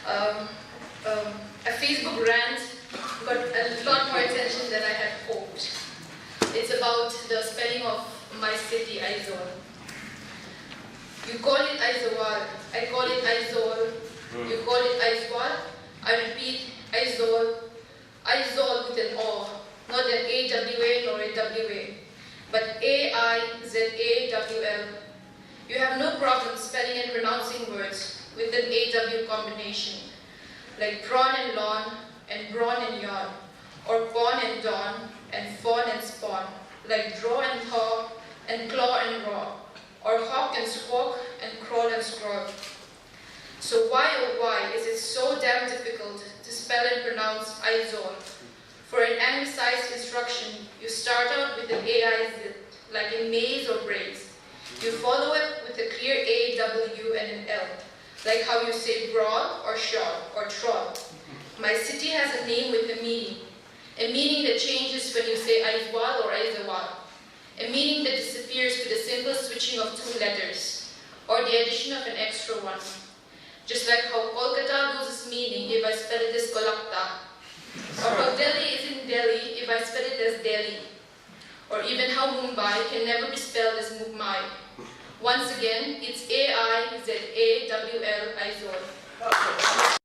Um, a Facebook rant got a lot more attention than I had hoped. It's about the spelling of my city, Aizawl. You call it Aizawl, I call it Aizawl, you call it Aizawl, I repeat, Aizawl, Aizawl with an O, not an A-W-A nor a W-A, but A-I-Z-A-W-L. You have no problem spelling and pronouncing words with an A-W combination, like prawn and lawn, and brawn and yawn, or pawn and dawn, and fawn and spawn, like draw and thaw, and claw and raw, or hawk and squawk, and crawl and scrawl. So why, oh why, is it so damn difficult to spell and pronounce Aizawl? For an anglicized instruction, you start out with an AIZ, like in maize or braize. You follow it with a clear A, W, and an L, like how you say brawl or shawl or trawl. My city has a name with a meaning that changes when you say Aizawl or Aizawl, a meaning that disappears with the simple switching of two letters, or the addition of an extra one. Just like how Kolkata loses meaning if I spell it as Kolakta, or how Delhi is in Delhi if I spell it as Delhi, or even how Mumbai can never be spelled as Mumbai. Once again, it's A-I-Z-A-W-L, Aizawl.